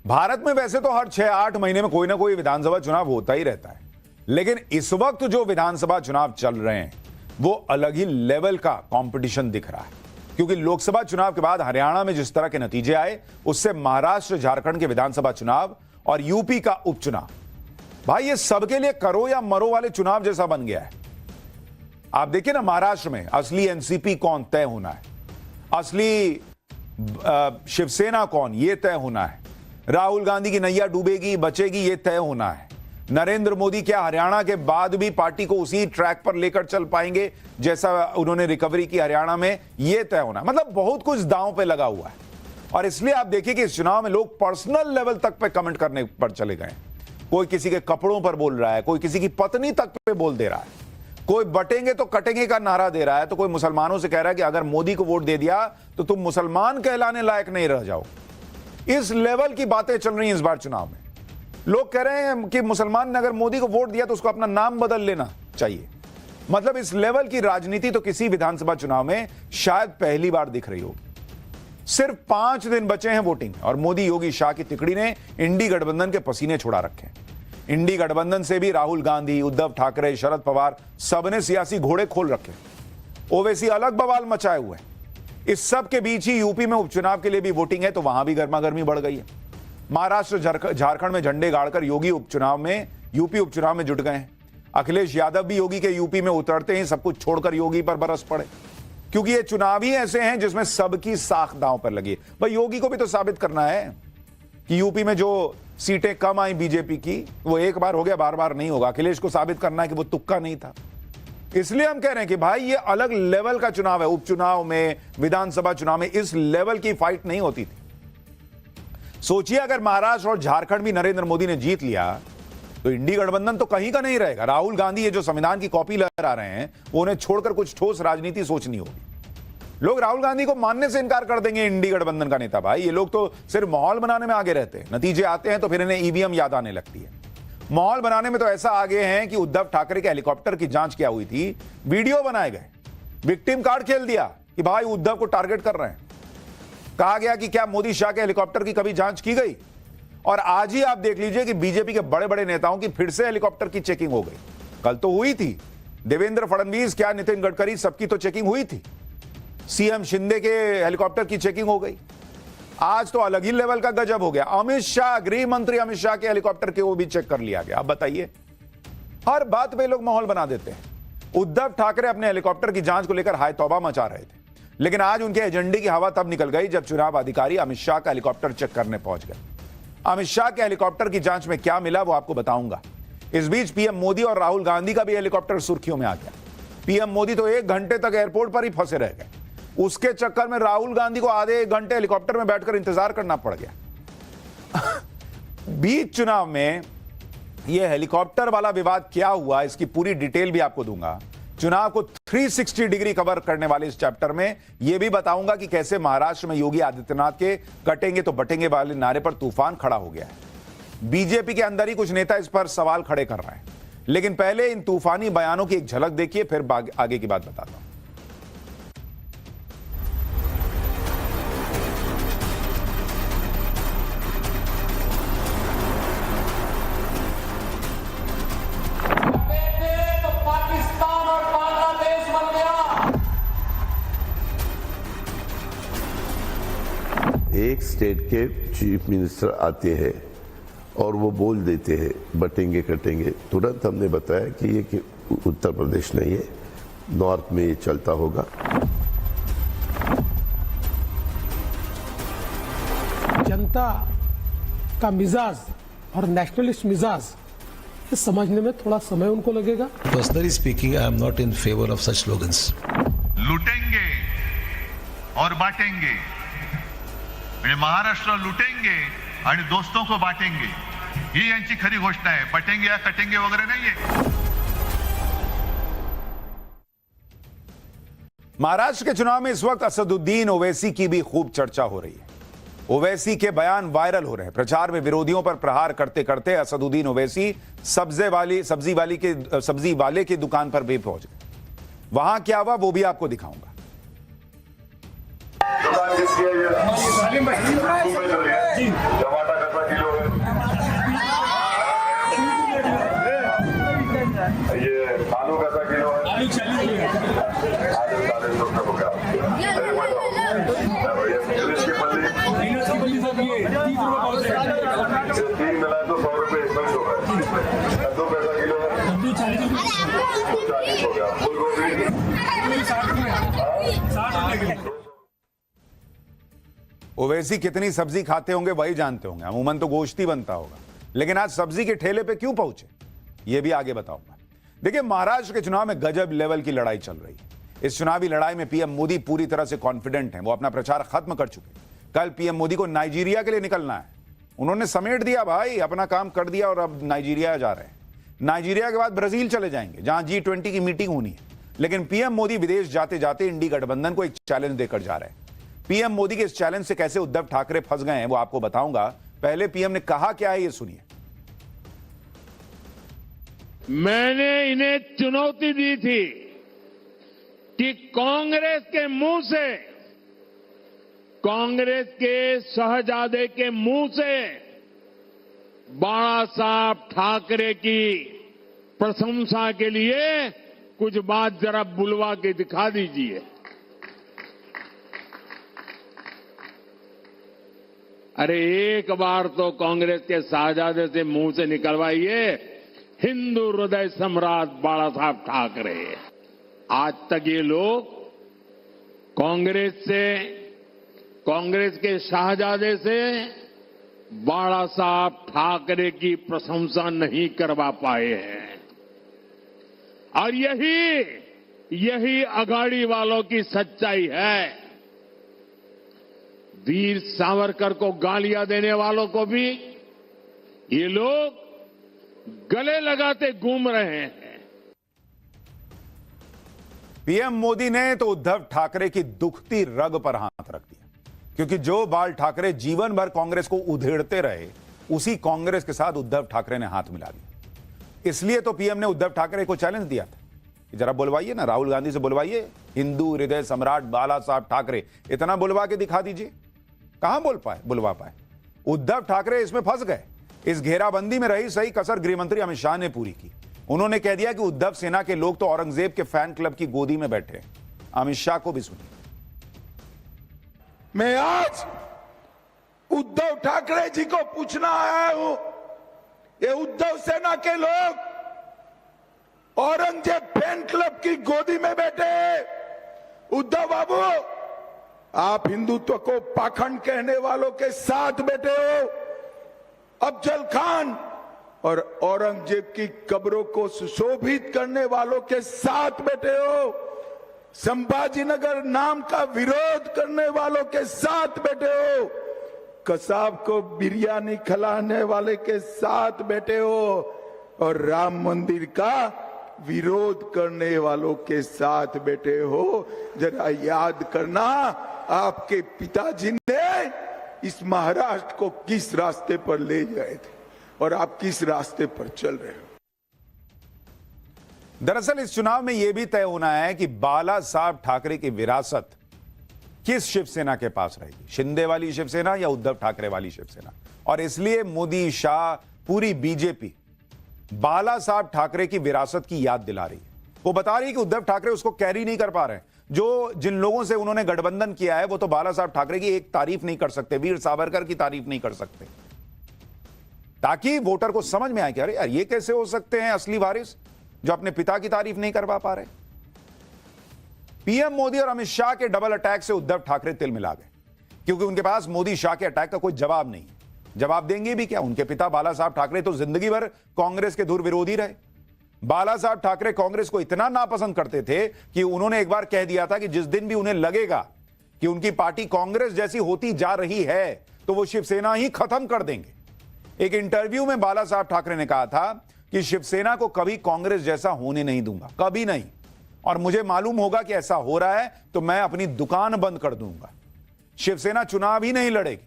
भारत में वैसे तो हर 6-8 महीने में कोई ना कोई विधानसभा चुनाव होता ही रहता है, लेकिन इस वक्त जो विधानसभा चुनाव चल रहे हैं वो अलग ही लेवल का कंपटीशन दिख रहा है, क्योंकि लोकसभा चुनाव के बाद हरियाणा में जिस तरह के नतीजे आए, उससे महाराष्ट्र, झारखंड के विधानसभा चुनाव और यूपी का उपचुनाव, भाई ये सबके लिए करो या मरो वाले चुनाव जैसा बन गया है। आप देखिए ना, महाराष्ट्र में असली एनसीपी कौन तय होना है, असली शिवसेना कौन ये तय होना है, राहुल गांधी की नैया डूबेगी बचेगी ये तय होना है, नरेंद्र मोदी क्या हरियाणा के बाद भी पार्टी को उसी ट्रैक पर लेकर चल पाएंगे जैसा उन्होंने रिकवरी की हरियाणा में, ये तय होना है। मतलब बहुत कुछ दांव पे लगा हुआ है, और इसलिए आप देखिए कि इस चुनाव में लोग पर्सनल लेवल तक पे कमेंट करने पर चले गए। कोई किसी के कपड़ों पर बोल रहा है, कोई किसी की पत्नी तक पे बोल दे रहा है, कोई बटेंगे तो कटेंगे का नारा दे रहा है, तो कोई मुसलमानों से कह रहा है कि अगर मोदी को वोट दे दिया तो तुम मुसलमान कहलाने लायक नहीं रह जाओ। इस लेवल की बातें चल रही हैं इस बार चुनाव में। लोग कह रहे हैं कि मुसलमान ने अगर मोदी को वोट दिया तो उसको अपना नाम बदल लेना चाहिए। मतलब इस लेवल की राजनीति तो किसी विधानसभा चुनाव में शायद पहली बार दिख रही होगी। सिर्फ 5 दिन बचे हैं वोटिंग, और मोदी योगी शाह की तिकड़ी ने इंडी गठबंधन के पसीने छुड़ा रखे हैं। इंडी गठबंधन से भी राहुल गांधी, उद्धव ठाकरे, शरद पवार सबने सियासी घोड़े खोल रखे। ओवैसी अलग बवाल मचाए हुए हैं। इस सब के बीच ही यूपी में उपचुनाव के लिए भी वोटिंग है, तो वहां भी गर्मागर्मी बढ़ गई है। महाराष्ट्र, झारखंड में झंडे गाड़कर योगी यूपी उपचुनाव में जुट गए हैं। अखिलेश यादव भी योगी के यूपी में उतरते ही सब कुछ छोड़कर योगी पर बरस पड़े, क्योंकि ये चुनाव ही ऐसे हैं जिसमें सबकी साख दांव पर लगी है। भाई योगी को भी तो साबित करना है कि यूपी में जो सीटें कम आई बीजेपी की, वो एक बार हो गया, बार बार नहीं होगा। अखिलेश को साबित करना है कि वो तुक्का नहीं था। इसलिए हम कह रहे हैं कि भाई ये अलग लेवल का चुनाव है। उपचुनाव में, विधानसभा चुनाव में इस लेवल की फाइट नहीं होती थी। सोचिए अगर महाराष्ट्र और झारखंड भी नरेंद्र मोदी ने जीत लिया तो इंडी गठबंधन तो कहीं का नहीं रहेगा। राहुल गांधी ये जो संविधान की कॉपी लहरा रहे हैं, वो उन्हें छोड़कर कुछ ठोस राजनीति सोचनी होगी। लोग राहुल गांधी को मानने से इनकार कर देंगे इंडी गठबंधन का नेता। भाई ये लोग तो सिर्फ माहौल बनाने में आगे रहते हैं। नतीजे आते हैं तो फिर इन्हें ईवीएम याद आने लगती है। माहौल बनाने में तो ऐसा आगे हैं कि उद्धव ठाकरे के हेलीकॉप्टर की जांच क्या हुई थी, वीडियो बनाए गए, विक्टिम कार्ड खेल दिया कि भाई उद्धव को टारगेट कर रहे हैं। कहा गया कि क्या मोदी शाह के हेलीकॉप्टर की कभी जांच की गई? और आज ही आप देख लीजिए कि बीजेपी के बड़े बड़े नेताओं की फिर से हेलीकॉप्टर की चेकिंग हो गई। कल तो हुई थी, देवेंद्र फडणवीस, क्या नितिन गडकरी, सबकी तो चेकिंग हुई थी। सीएम शिंदे के हेलीकॉप्टर की चेकिंग हो गई। आज तो अलग ही लेवल का गजब हो गया। अमित शाह, गृह मंत्री अमित शाह के हेलीकॉप्टर के वो भी चेक कर लिया गया। अब बताइए, हर बात पे लोग माहौल बना देते हैं। उद्धव ठाकरे अपने हेलीकॉप्टर की जांच को लेकर हाय तौबा मचा रहे थे, लेकिन आज उनके एजेंडे की हवा तब निकल गई जब चुनाव अधिकारी अमित शाह का हेलीकॉप्टर चेक करने पहुंच गए। अमित शाह के हेलीकॉप्टर की जांच में क्या मिला वो आपको बताऊंगा। इस बीच पीएम मोदी और राहुल गांधी का भी हेलीकॉप्टर सुर्खियों में आ गया। पीएम मोदी तो 1 घंटे तक एयरपोर्ट पर ही फंसे रह गए। उसके चक्कर में राहुल गांधी को आधे 1 घंटे हेलीकॉप्टर में बैठकर इंतजार करना पड़ गया। बीच चुनाव में यह हेलीकॉप्टर वाला विवाद क्या हुआ, इसकी पूरी डिटेल भी आपको दूंगा। चुनाव को 360 डिग्री कवर करने वाले इस चैप्टर में यह भी बताऊंगा कि कैसे महाराष्ट्र में योगी आदित्यनाथ के कटेंगे तो बटेंगे वाले नारे पर तूफान खड़ा हो गया है। बीजेपी के अंदर ही कुछ नेता इस पर सवाल खड़े कर रहे हैं। लेकिन पहले इन तूफानी बयानों की एक झलक देखिए, फिर आगे की बात बताता हूं। एक स्टेट के चीफ मिनिस्टर आते हैं और वो बोल देते हैं बटेंगे कटेंगे, तुरंत हमने बताया कि ये कि उत्तर प्रदेश नहीं है, नॉर्थ में ये चलता होगा। जनता का मिजाज और नेशनलिस्ट मिजाज ये समझने में थोड़ा समय उनको लगेगा। Personally speaking, I am not in favour of such slogans. लूटेंगे और बांटेंगे, महाराष्ट्र लुटेंगे आणि दोस्तों को बांटेंगे, ही यांची खरी घोषणा आहे। बटेंगे या कटेंगे वगैरह नहीं है। महाराष्ट्र के चुनाव में इस वक्त असदुद्दीन ओवैसी की भी खूब चर्चा हो रही है। ओवैसी के बयान वायरल हो रहे हैं। प्रचार में विरोधियों पर प्रहार करते करते असदुद्दीन ओवैसी सब्जी वाले की दुकान पर भी पहुंच गए। वहां क्या हुआ वो भी आपको दिखाऊंगा। टमाटर तीन मिला तो 100 रुपए इसमें हो गए। 2 पैसा किलो है, 40 हो गया। फूल गोभी 60 ओवैसी कितनी सब्जी खाते होंगे वही जानते होंगे, अमूमन तो गोश्त ही बनता होगा, लेकिन आज सब्जी के ठेले पे क्यों पहुंचे ये भी आगे बताऊंगा। देखिए, महाराष्ट्र के चुनाव में गजब लेवल की लड़ाई चल रही है। इस चुनावी लड़ाई में पीएम मोदी पूरी तरह से कॉन्फिडेंट हैं, वो अपना प्रचार खत्म कर चुके हैं। कल पीएम मोदी को नाइजीरिया के लिए निकलना है, उन्होंने समेट दिया भाई, अपना काम कर दिया और अब नाइजीरिया जा रहे हैं। नाइजीरिया के बाद ब्राजील चले जाएंगे जहां G20 की मीटिंग होनी है। लेकिन पीएम मोदी विदेश जाते जाते इंडी गठबंधन को एक चैलेंज देकर जा रहे हैं। पीएम मोदी के इस चैलेंज से कैसे उद्धव ठाकरे फंस गए हैं वो आपको बताऊंगा। पहले पीएम ने कहा क्या है ये सुनिए। मैंने इन्हें चुनौती दी थी कि कांग्रेस के मुंह से, कांग्रेस के शहजादे के मुंह से बाला साहब ठाकरे की प्रशंसा के लिए कुछ बात जरा बुलवा के दिखा दीजिए। अरे एक बार तो कांग्रेस के शहजादे से मुंह से निकलवाइए, हिंदू हृदय सम्राट बाला साहब ठाकरे। आज तक ये लोग कांग्रेस से, कांग्रेस के शहजादे से बाला साहब ठाकरे की प्रशंसा नहीं करवा पाए हैं। और यही अघाड़ी वालों की सच्चाई है। वीर सावरकर को गालियां देने वालों को भी ये लोग गले लगाते घूम रहे हैं। पीएम मोदी ने तो उद्धव ठाकरे की दुखती रग पर हाथ रख दिया, क्योंकि जो बाल ठाकरे जीवन भर कांग्रेस को उधेड़ते रहे, उसी कांग्रेस के साथ उद्धव ठाकरे ने हाथ मिला दिया। इसलिए तो पीएम ने उद्धव ठाकरे को चैलेंज दिया था कि जरा बुलवाइए ना, राहुल गांधी से बुलवाइए, हिंदू हृदय सम्राट बाला साहब ठाकरे, इतना बुलवा के दिखा दीजिए। कहां बुलवा पाए। उद्धव ठाकरे इसमें फंस गए। इस घेराबंदी में रही सही कसर गृहमंत्री अमित शाह ने पूरी की। उन्होंने कह दिया कि उद्धव सेना के लोग तो औरंगजेब के फैन क्लब की गोदी में बैठे हैं। अमित शाह को भी सुनिए। मैं आज उद्धव ठाकरे जी को पूछना आया हूं, ये उद्धव सेना के लोग औरंगजेब फैन क्लब की गोदी में बैठे हैं। उद्धव बाबू, आप हिंदुत्व को पाखंड कहने वालों के साथ बैठे हो। अफजल खान और औरंगजेब की कब्रों को सुशोभित करने वालों के साथ बैठे हो। संभाजीनगर नाम का विरोध करने वालों के साथ बैठे हो। कसाब को बिरयानी खिलाने वाले के साथ बैठे हो और राम मंदिर का विरोध करने वालों के साथ बैठे हो। जरा याद करना, आपके पिताजी ने इस महाराष्ट्र को किस रास्ते पर ले गए थे और आप किस रास्ते पर चल रहे हो। दरअसल इस चुनाव में यह भी तय होना है कि बाला साहब ठाकरे की विरासत किस शिवसेना के पास रहेगी, शिंदे वाली शिवसेना या उद्धव ठाकरे वाली शिवसेना। और इसलिए मोदी, शाह, पूरी बीजेपी बाला साहब ठाकरे की विरासत की याद दिला रही है। वो बता रही है कि उद्धव ठाकरे उसको कैरी नहीं कर पा रहे हैं। जो जिन लोगों से उन्होंने गठबंधन किया है वो तो बाला साहब ठाकरे की एक तारीफ नहीं कर सकते, वीर सावरकर की तारीफ नहीं कर सकते, ताकि वोटर को समझ में आए कि अरे यार ये कैसे हो सकते हैं असली वारिस जो अपने पिता की तारीफ नहीं करवा पा रहे। पीएम मोदी और अमित शाह के डबल अटैक से उद्धव ठाकरे तिल मिला गए, क्योंकि उनके पास मोदी शाह के अटैक का कोई जवाब नहीं है। जवाब देंगे भी क्या? उनके पिता बाला साहब ठाकरे तो जिंदगी भर कांग्रेस के धुर विरोधी रहे। बाला साहब ठाकरे कांग्रेस को इतना नापसंद करते थे कि उन्होंने एक बार कह दिया था कि जिस दिन भी उन्हें लगेगा कि उनकी पार्टी कांग्रेस जैसी होती जा रही है तो वो शिवसेना ही खत्म कर देंगे। एक इंटरव्यू में बाला साहब ठाकरे ने कहा था कि शिवसेना को कभी कांग्रेस जैसा होने नहीं दूंगा, कभी नहीं, और मुझे मालूम होगा कि ऐसा हो रहा है तो मैं अपनी दुकान बंद कर दूंगा। शिवसेना चुनाव ही नहीं लड़ेगी।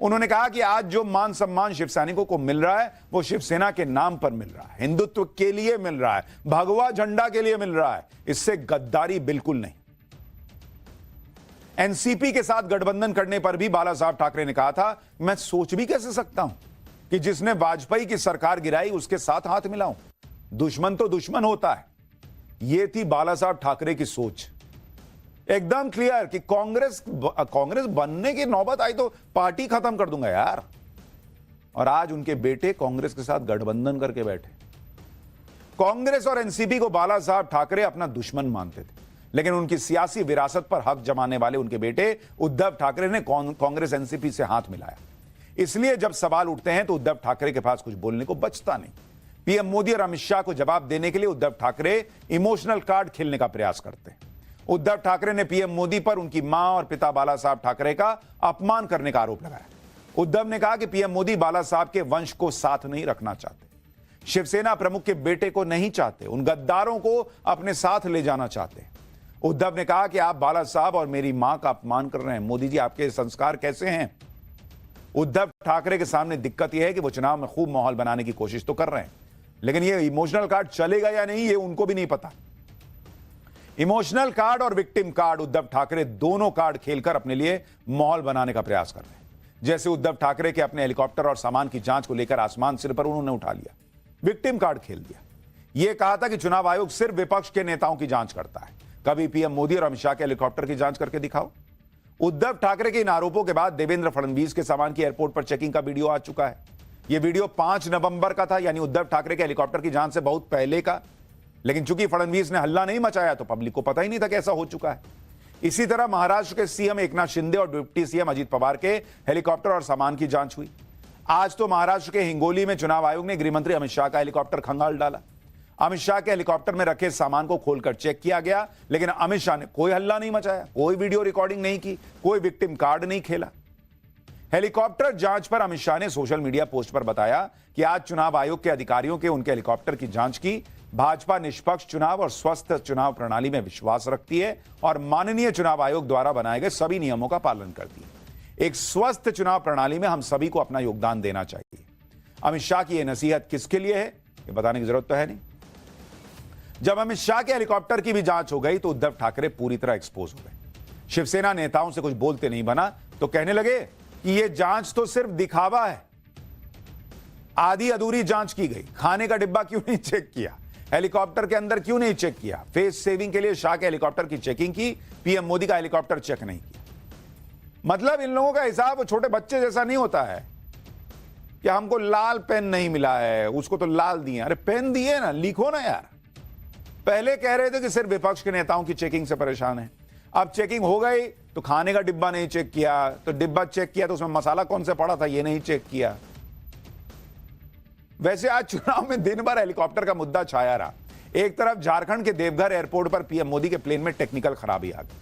उन्होंने कहा कि आज जो मान सम्मान शिव सैनिकों को मिल रहा है वो शिवसेना के नाम पर मिल रहा है, हिंदुत्व के लिए मिल रहा है, भगवा झंडा के लिए मिल रहा है, इससे गद्दारी बिल्कुल नहीं। एनसीपी के साथ गठबंधन करने पर भी बाला साहब ठाकरे ने कहा था, मैं सोच भी कैसे सकता हूं कि जिसने वाजपेयी की सरकार गिराई उसके साथ हाथ मिलाऊं। दुश्मन तो दुश्मन होता है। यह थी बाला साहब ठाकरे की सोच। एकदम क्लियर कि कांग्रेस बनने की नौबत आई तो पार्टी खत्म कर दूंगा यार। और आज उनके बेटे कांग्रेस के साथ गठबंधन करके बैठे। कांग्रेस और एनसीपी को बाला साहब ठाकरे अपना दुश्मन मानते थे, लेकिन उनकी सियासी विरासत पर हक जमाने वाले उनके बेटे उद्धव ठाकरे ने कांग्रेस एनसीपी से हाथ मिलाया। इसलिए जब सवाल उठते हैं तो उद्धव ठाकरे के पास कुछ बोलने को बचता नहीं। पीएम मोदी और अमित शाह को जवाब देने के लिए उद्धव ठाकरे इमोशनल कार्ड खेलने का प्रयास करते हैं। उद्धव ठाकरे ने पीएम मोदी पर उनकी मां और पिता बाला साहब ठाकरे का अपमान करने का आरोप लगाया। उद्धव ने कहा कि पीएम मोदी बाला साहब के वंश को साथ नहीं रखना चाहते, शिवसेना प्रमुख के बेटे को नहीं चाहते, उन गद्दारों को अपने साथ ले जाना चाहते। उद्धव ने कहा कि आप बाला साहब और मेरी मां का अपमान कर रहे हैं। मोदी जी, आपके संस्कार कैसे हैं? उद्धव ठाकरे के सामने दिक्कत यह है कि वो चुनाव में खूब माहौल बनाने की कोशिश तो कर रहे हैं, लेकिन ये इमोशनल कार्ड चलेगा या नहीं ये उनको भी नहीं पता। इमोशनल कार्ड और विक्टिम कार्ड, उद्धव ठाकरे दोनों कार्ड खेलकर अपने लिए माहौल बनाने का प्रयास कर रहे हैं। जैसे उद्धव ठाकरे के अपने हेलीकॉप्टर और सामान की जांच को लेकर आसमान सिर पर उन्होंने उठा लिया, विक्टिम कार्ड खेल दिया। यह कहा था कि चुनाव आयोग सिर्फ विपक्ष के नेताओं की जांच करता है, कभी पीएम मोदी और अमित शाह के हेलीकॉप्टर की जांच करके दिखाओ। उद्धव ठाकरे के इन आरोपों के बाद देवेंद्र फडणवीस के सामान की एयरपोर्ट पर चेकिंग का वीडियो आ चुका है। यह वीडियो 5 नवंबर का था, यानी उद्धव ठाकरे के हेलीकॉप्टर की जांच से बहुत पहले का। लेकिन चूंकि फडणवीस ने हल्ला नहीं मचाया तो पब्लिक को पता ही नहीं था कि ऐसा हो चुका है। इसी तरह महाराष्ट्र के सीएम एकनाथ शिंदे और डिप्टी सीएम अजित पवार के हेलीकॉप्टर और सामान की जांच हुई। आज तो महाराष्ट्र के हिंगोली में चुनाव आयोग ने गृहमंत्री अमित शाह का हेलीकॉप्टर खंगाल डाला। अमित शाह के हेलीकॉप्टर में रखे सामान को खोलकर चेक किया गया, लेकिन अमित शाह ने कोई हल्ला नहीं मचाया, कोई वीडियो रिकॉर्डिंग नहीं की, कोई विक्टिम कार्ड नहीं खेला। हेलीकॉप्टर जांच पर अमित शाह ने सोशल मीडिया पोस्ट पर बताया कि आज चुनाव आयोग के अधिकारियों के उनके हेलीकॉप्टर की जांच की। भाजपा निष्पक्ष चुनाव और स्वस्थ चुनाव प्रणाली में विश्वास रखती है और माननीय चुनाव आयोग द्वारा बनाए गए सभी नियमों का पालन करती है। एक स्वस्थ चुनाव प्रणाली में हम सभी को अपना योगदान देना चाहिए। अमित शाह की यह नसीहत किसके लिए है ये बताने की जरूरत तो है नहीं। जब अमित शाह के हेलीकॉप्टर की भी जांच हो गई तो उद्धव ठाकरे पूरी तरह एक्सपोज हो गए। शिवसेना नेताओं से कुछ बोलते नहीं बना तो कहने लगे कि यह जांच तो सिर्फ दिखावा है, आधी अधूरी जांच की गई। खाने का डिब्बा क्यों नहीं चेक किया, हेलीकॉप्टर के अंदर क्यों नहीं चेक किया। फेस सेविंग के लिए शाह के हेलीकॉप्टर की चेकिंग की, पीएम मोदी का हेलीकॉप्टर चेक नहीं किया। मतलब इन लोगों का हिसाब छोटे बच्चे जैसा नहीं होता है कि हमको लाल पेन नहीं मिला है, उसको तो लाल दिए। अरे पेन दिए ना, लिखो ना यार। पहले कह रहे थे कि सिर्फ विपक्ष के नेताओं की चेकिंग से परेशान है, अब चेकिंग हो गई तो खाने का डिब्बा नहीं चेक किया, तो डिब्बा चेक किया तो उसमें मसाला कौन सा पड़ा था ये नहीं चेक किया। वैसे आज चुनाव में दिन भर हेलीकॉप्टर का मुद्दा छाया रहा। एक तरफ झारखंड के देवघर एयरपोर्ट पर पीएम मोदी के प्लेन में टेक्निकल खराबी आ गई,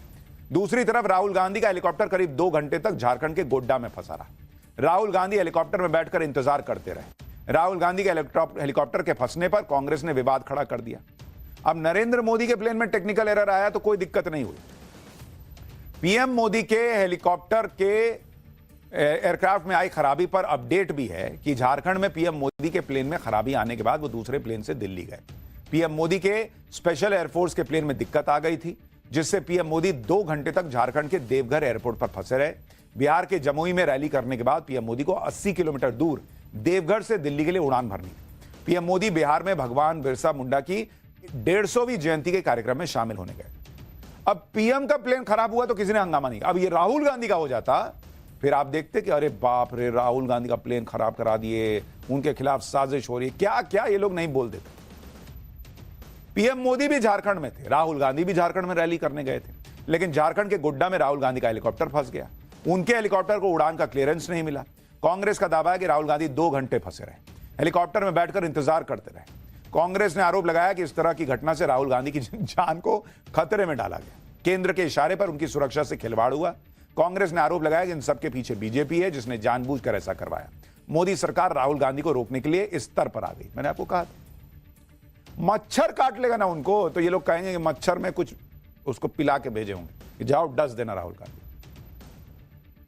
दूसरी तरफ राहुल गांधी का हेलीकॉप्टर करीब 2 घंटे तक झारखंड के गोड्डा में फंसा रहा। राहुल गांधी हेलीकॉप्टर में बैठकर इंतजार करते रहे। राहुल गांधी के हेलीकॉप्टर के फंसने पर कांग्रेस ने विवाद खड़ा कर दिया। अब नरेंद्र मोदी के प्लेन में टेक्निकल एरर आया तो कोई दिक्कत नहीं हुई। पीएम मोदी के हेलीकॉप्टर के एयरक्राफ्ट में आई खराबी पर अपडेट भी है कि झारखंड में पीएम मोदी के प्लेन में खराबी आने के बाद वो दूसरे प्लेन से दिल्ली गए। पीएम मोदी के स्पेशल एयरफोर्स के प्लेन में दिक्कत आ गई थी, जिससे पीएम मोदी 2 घंटे तक झारखंड के देवघर एयरपोर्ट पर फंसे रहे। बिहार के जमुई में रैली करने के बाद पीएम मोदी को 80 किलोमीटर दूर देवघर से दिल्ली के लिए उड़ान भरनी। पीएम मोदी बिहार में भगवान बिरसा मुंडा की 150वीं जयंती के कार्यक्रम में शामिल होने गए। अब पीएम का प्लेन खराब हुआ तो किसी ने हंगामा नहीं। अब ये राहुल गांधी का हो जाता फिर आप देखते कि अरे बाप रे, राहुल गांधी का प्लेन खराब करा दिए, उनके खिलाफ साजिश हो रही है, क्या क्या ये लोग नहीं बोल देते। पीएम मोदी भी झारखंड में थे, राहुल गांधी भी झारखंड में रैली करने गए थे, लेकिन झारखंड के गोड्डा में राहुल गांधी का हेलीकॉप्टर फंस गया। उनके हेलीकॉप्टर को उड़ान का क्लियरेंस नहीं मिला। कांग्रेस का दावा है कि राहुल गांधी 2 घंटे फंसे रहे, हेलीकॉप्टर में बैठकर इंतजार करते रहे। कांग्रेस ने आरोप लगाया कि इस तरह की घटना से राहुल गांधी की जान को खतरे में डाला गया। केंद्र के इशारे पर उनकी सुरक्षा से खिलवाड़ हुआ। कांग्रेस ने आरोप लगाया कि इन सबके पीछे बीजेपी है, जिसने जानबूझकर ऐसा करवाया। मोदी सरकार राहुल गांधी को रोकने के लिए इस स्तर पर आ गई। मैंने आपको कहा था मच्छर काट लेगा ना उनको तो ये लोग कहेंगे कि मच्छर में कुछ उसको पिला के भेजे होंगे कि जाओ डस देना राहुल गांधी।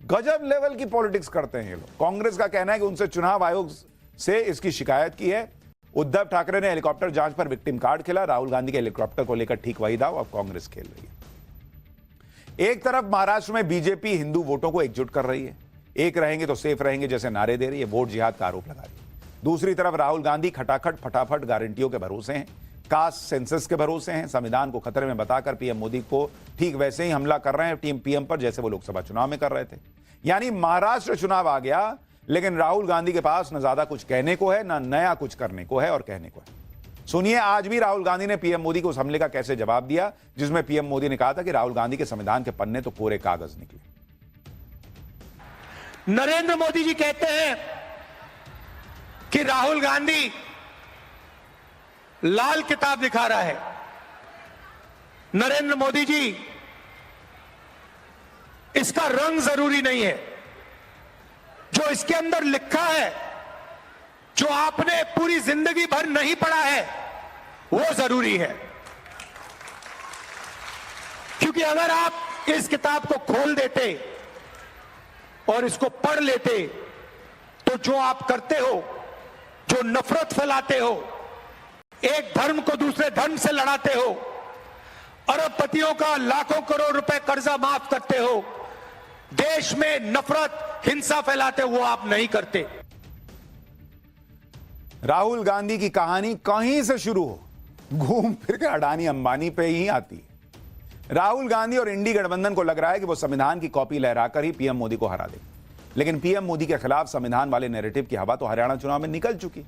गजब लेवल की पॉलिटिक्स करते हैं ये लोग। कांग्रेस का कहना है कि उनसे चुनाव आयोग से इसकी शिकायत की है। उद्धव ठाकरे ने हेलीकॉप्टर जांच पर विक्टिम कार्ड खेला। राहुल गांधी के हेलीकॉप्टर को लेकर ठीक वही दाव अब कांग्रेस खेल रही है। एक तरफ महाराष्ट्र में बीजेपी हिंदू वोटों को एकजुट कर रही है, एक रहेंगे तो सेफ रहेंगे जैसे नारे दे रही है, वोट जिहाद का आरोप लगा रही है। दूसरी तरफ राहुल गांधी खटाखट फटाफट गारंटियों के भरोसे हैं कास्ट सेंसस के भरोसे हैं, संविधान को खतरे में बताकर पीएम मोदी को ठीक वैसे ही हमला कर रहे हैं पीएम पर जैसे वो लोकसभा चुनाव में कर रहे थे। यानी महाराष्ट्र चुनाव आ गया, लेकिन राहुल गांधी के पास न ज्यादा कुछ कहने को है, न नया कुछ करने को है और कहने को है। सुनिए आज भी राहुल गांधी ने पीएम मोदी को उस हमले का कैसे जवाब दिया जिसमें पीएम मोदी ने कहा था कि राहुल गांधी के संविधान के पन्ने तो कोरे कागज निकले। नरेंद्र मोदी जी कहते हैं कि राहुल गांधी लाल किताब दिखा रहा है। नरेंद्र मोदी जी, इसका रंग जरूरी नहीं है, जो इसके अंदर लिखा है, जो आपने पूरी जिंदगी भर नहीं पढ़ा है, वो जरूरी है। क्योंकि अगर आप इस किताब को खोल देते और इसको पढ़ लेते तो जो आप करते हो, जो नफरत फैलाते हो, एक धर्म को दूसरे धर्म से लड़ाते हो, अरबपतियों का लाखों करोड़ रुपए कर्जा माफ करते हो, देश में नफरत हिंसा फैलाते हो, वो आप नहीं करते। राहुल गांधी की कहानी कहीं से शुरू हो, घूम फिर के अडानी अंबानी पे ही आती है। राहुल गांधी और इंडी गठबंधन को लग रहा है कि वो संविधान की कॉपी लहराकर ही पीएम मोदी को हरा दे, लेकिन पीएम मोदी के खिलाफ संविधान वाले नैरेटिव की हवा तो हरियाणा चुनाव में निकल चुकी।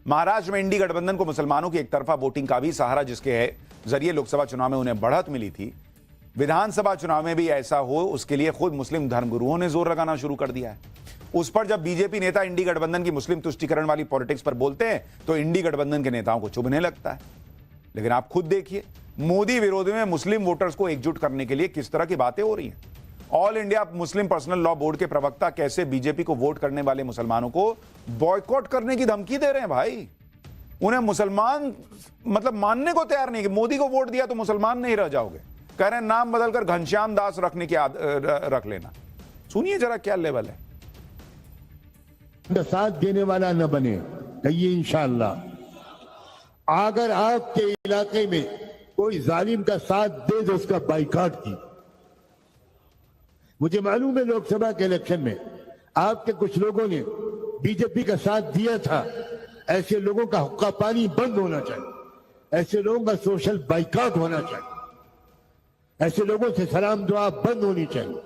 महाराष्ट्र में इंडी गठबंधन को मुसलमानों की एक तरफा वोटिंग का भी सहारा, जिसके जरिए लोकसभा चुनाव में उन्हें बढ़त मिली थी, विधानसभा चुनाव में भी ऐसा हो, उसके लिए खुद मुस्लिम धर्मगुरुओं ने जोर लगाना शुरू कर दिया है। उस पर जब बीजेपी नेता इंडी गठबंधन की मुस्लिम तुष्टीकरण वाली पॉलिटिक्स पर बोलते हैं तो इंडी गठबंधन के नेताओं को चुभने लगता है। लेकिन आप खुद देखिए, मोदी विरोधी में मुस्लिम वोटर्स को एकजुट करने के लिए किस तरह की बातें हो रही हैं। All India Muslim personal law board के प्रवक्ता कैसे बीजेपी को वोट करने वाले मुसलमानों को बॉयकॉट करने की धमकी दे रहे हैं। भाई, उन्हें मुसलमान मतलब मानने को तैयार नहीं कि मोदी को वोट दिया तो मुसलमान नहीं रह जाओगे। कह रहे हैं नाम बदलकर घनश्याम दास रखने की रख लेना। सुनिए जरा क्या लेवल है। साथ देने वाला न बने, कहिए इंशाअल्लाह। अगर आपके इलाके में कोई जालिम का साथ दे तो उसका बाइकाट की। मुझे मालूम है लोकसभा के इलेक्शन में आपके कुछ लोगों ने बीजेपी का साथ दिया था। ऐसे लोगों का हुक्का पानी बंद होना चाहिए, ऐसे लोगों का सोशल बाइकाट होना चाहिए, ऐसे लोगों से सलाम दुआ बंद होनी चाहिए।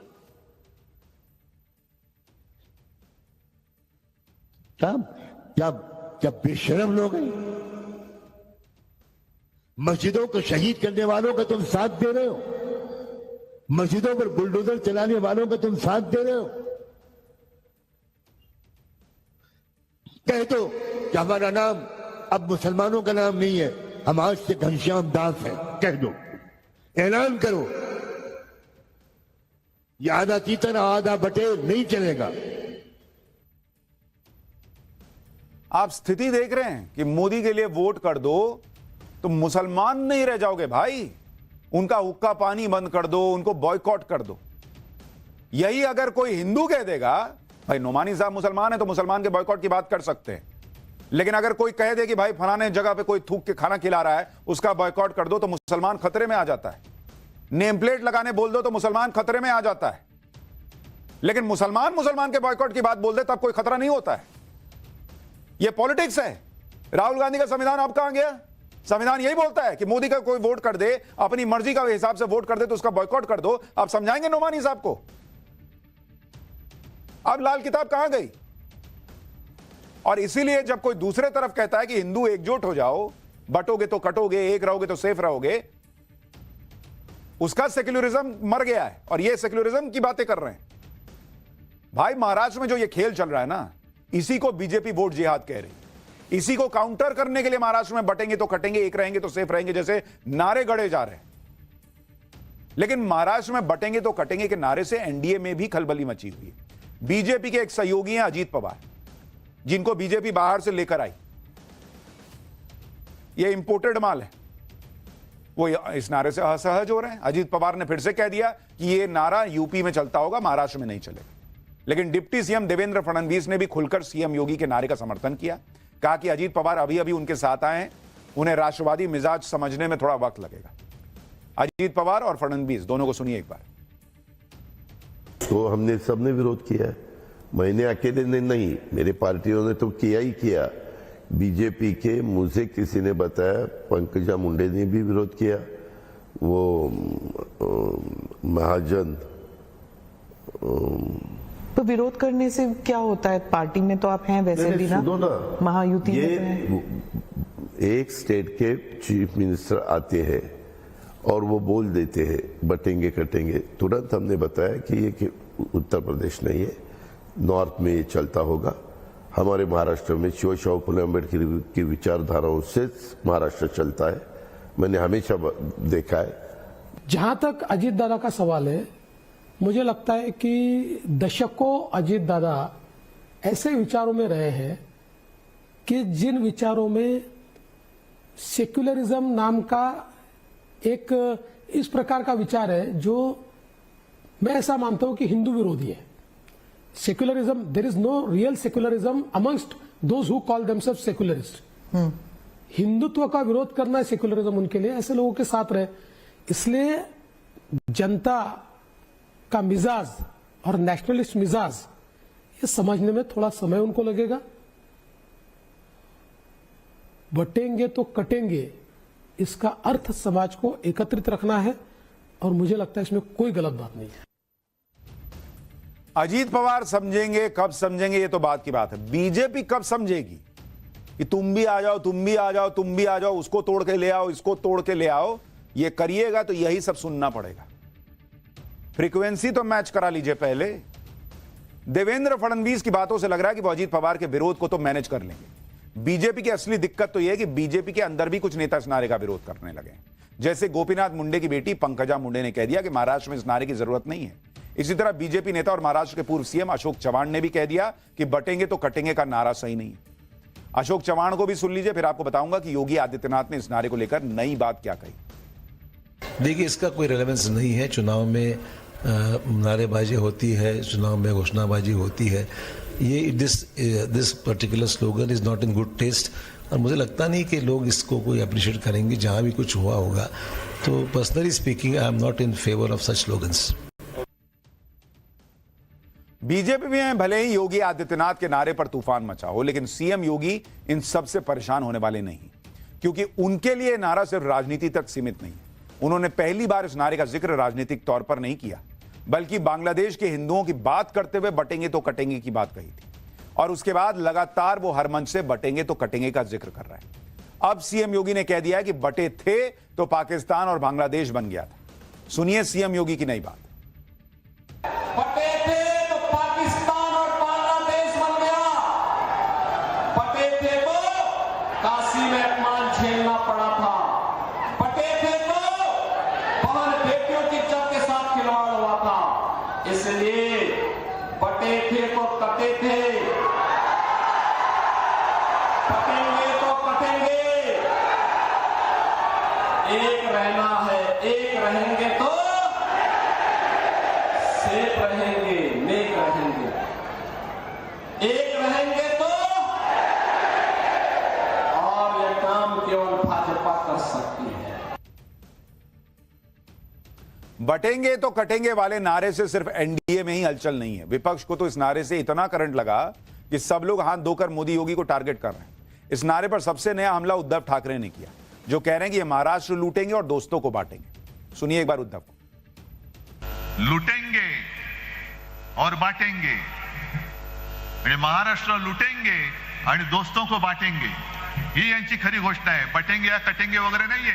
क्या बेशरम लोग हैं। मस्जिदों को शहीद करने वालों का तुम साथ दे रहे हो, मस्जिदों पर बुलडोजर चलाने वालों का तुम साथ दे रहे हो। कह दो कि हमारा नाम अब मुसलमानों का नाम नहीं है, हम आज से घनश्याम दास हैं, कह दो, ऐलान करो। ये आधा तीतर आधा बटेर नहीं चलेगा। आप स्थिति देख रहे हैं कि मोदी के लिए वोट कर दो तो मुसलमान नहीं रह जाओगे भाई। उनका हुक्का पानी बंद कर दो, उनको बॉयकॉट कर दो। यही अगर कोई हिंदू कह देगा, भाई नोमानी साहब मुसलमान है तो मुसलमान के बॉयकॉट की बात कर सकते हैं, लेकिन अगर कोई कह दे कि भाई फलाने जगह पे कोई थूक के खाना खिला रहा है उसका बॉयकॉट कर दो तो मुसलमान खतरे में आ जाता है। नेम प्लेट लगाने बोल दो तो मुसलमान खतरे में आ जाता है। लेकिन मुसलमान के बॉयकॉट की बात बोल दे तब कोई खतरा नहीं होता है। यह पॉलिटिक्स है। राहुल गांधी का संविधान अब कहां गया? संविधान यही बोलता है कि मोदी का कोई वोट कर दे, अपनी मर्जी का हिसाब से वोट कर दे तो उसका बॉयकॉट कर दो। आप समझाएंगे नोमानी साहब को? अब लाल किताब कहां गई? और इसीलिए जब कोई दूसरे तरफ कहता है कि हिंदू एकजुट हो जाओ, बटोगे तो कटोगे, एक रहोगे तो सेफ रहोगे, उसका सेक्युलरिज्म मर गया है और ये सेक्युलरिज्म की बातें कर रहे हैं। भाई महाराष्ट्र में जो ये खेल चल रहा है ना, इसी को बीजेपी वोट जिहाद कह रही है। इसी को काउंटर करने के लिए महाराष्ट्र में बटेंगे तो कटेंगे, एक रहेंगे तो सेफ रहेंगे जैसे नारे गढ़े जा रहे हैं। लेकिन महाराष्ट्र में बटेंगे तो कटेंगे के नारे से एनडीए में भी खलबली मची हुई है। बीजेपी के एक सहयोगी हैं अजीत पवार, जिनको बीजेपी बाहर से लेकर आई। ये इंपोर्टेड माल है, वो इस नारे से असहज हो रहे हैं। अजीत पवार ने फिर से कह दिया कि ये नारा यूपी में चलता होगा, महाराष्ट्र में नहीं चलेगा। लेकिन डिप्टी सीएम देवेंद्र फडणवीस ने भी खुलकर सीएम योगी के नारे का समर्थन किया। कहा कि अजीत पवार अभी अभी उनके साथ आए हैं, उन्हें राष्ट्रवादी मिजाज समझने में थोड़ा वक्त लगेगा। अजीत पवार और फडणवीस दोनों को सुनिए एक बार। तो हमने सबने विरोध किया है, मैंने अकेले ने नहीं, मेरे पार्टियों ने तो किया ही किया बीजेपी के मुझे किसी ने बताया, पंकजा मुंडे ने भी विरोध किया, वो महाजन। तो विरोध करने से क्या होता है? पार्टी में तो आप हैं वैसे भी ना, सुनो ना, महायुति में ये तो हैं। एक स्टेट के चीफ मिनिस्टर आते हैं और वो बोल देते हैं बटेंगे कटेंगे, तुरंत हमने बताया कि ये कि उत्तर प्रदेश नहीं है, नॉर्थ में ये चलता होगा। हमारे महाराष्ट्र में शिवशाहू फुले अम्बेडकर की विचारधाराओं से महाराष्ट्र चलता है, मैंने हमेशा देखा है। जहां तक अजीत दादा का सवाल है, मुझे लगता है कि दशकों अजीत दादा ऐसे विचारों में रहे हैं कि जिन विचारों में सेक्युलरिज्म नाम का एक इस प्रकार का विचार है जो मैं ऐसा मानता हूं कि हिंदू विरोधी है। Secularism, there is no real secularism amongst those who call themselves secularists. Hindutva का विरोध करना है सेक्युलरिज्म उनके लिए, ऐसे लोगों के साथ रहे। इसलिए जनता का मिजाज और नेशनलिस्ट मिजाज ये समझने में थोड़ा समय उनको लगेगा। बटेंगे तो कटेंगे, इसका अर्थ समाज को एकत्रित रखना है और मुझे लगता है इसमें कोई गलत बात नहीं है। अजीत पवार समझेंगे, कब समझेंगे ये तो बात की बात है। बीजेपी कब समझेगी कि तुम भी आ जाओ, तुम भी आ जाओ, तुम भी आ जाओ, उसको तोड़ के ले आओ, इसको तोड़ के ले आओ, ये करिएगा तो यही सब सुनना पड़ेगा। फ्रीक्वेंसी तो मैच करा लीजिए पहले। देवेंद्र फडणवीस की बातों से लग रहा है कि वो अजीत पवार के विरोध को तो मैनेज कर लेंगे। बीजेपी की असली दिक्कत तो यह है कि बीजेपी के अंदर भी कुछ नेता इस नारे का विरोध करने लगे। जैसे गोपीनाथ मुंडे की बेटी पंकजा मुंडे ने कह दिया कि महाराष्ट्र में इस नारे की जरूरत नहीं है। इसी तरह बीजेपी नेता और महाराष्ट्र के पूर्व सीएम अशोक चव्हाण ने भी कह दिया कि बटेंगे तो कटेंगे का नारा सही नहीं है। अशोक चव्हाण को भी सुन लीजिए, फिर आपको बताऊंगा कि योगी आदित्यनाथ ने इस नारे को लेकर नई बात क्या कही। देखिए, इसका कोई रेलेवेंस नहीं है। चुनाव में नारेबाजी होती है, चुनाव में घोषणाबाजी होती है। ये this particular slogan is not in good taste, और मुझे लगता नहीं कि लोग इसको कोई अप्रिशिएट करेंगे। जहां भी कुछ हुआ होगा, तो personally speaking I am not in favour of such slogans. BJP में भले ही योगी आदित्यनाथ के नारे पर तूफान मचा हो, लेकिन सीएम योगी इन सब से परेशान होने वाले नहीं, क्योंकि उनके लिए नारा सिर्फ राजनीति तक सीमित नहीं। उन्होंने पहली बार इस नारे का जिक्र राजनीतिक तौर पर नहीं किया, बल्कि बांग्लादेश के हिंदुओं की बात करते हुए बटेंगे तो कटेंगे की बात कही थी। और उसके बाद लगातार वो हर मंच से बटेंगे तो कटेंगे का जिक्र कर रहे हैं। अब सीएम योगी ने कह दिया है कि बटे थे तो पाकिस्तान और बांग्लादेश बन गया था। सुनिए सीएम योगी की नई बात। बटे थे तो पाकिस्तान और बांग्लादेश बन गया। बटे थे तो काशी में अपमान झेलना पड़ा था। बटे थे तो बहन बेटियों की इज्जत के साथ खिलवाड़ हुआ था। इसलिए बटे थे तो कटे थे, कटेंगे तो कटेंगे। एक रहना है, एक रहेंगे तो सेफ रहेंगे, नेक रहेंगे। एक रहेंगे तो, और यह काम केवल भाजपा कर सकती है। बटेंगे तो कटेंगे वाले नारे से सिर्फ एनडीए में ही हलचल नहीं है। विपक्ष को तो इस नारे से इतना करंट लगा कि सब लोग हाथ धोकर मोदी योगी को टारगेट कर रहे हैं। इस नारे पर सबसे नया हमला उद्धव ठाकरे ने किया, जो कह रहे हैं कि ये महाराष्ट्र लूटेंगे और दोस्तों को बांटेंगे। सुनिए एक बार उद्धव को। लूटेंगे और बांटेंगे, म्हणजे महाराष्ट्र लुटेंगे आणि दोस्तों को बांटेंगे, ही यांची खरी घोषणा आहे। बटेंगे या कटेंगे वगैरे नाहीये।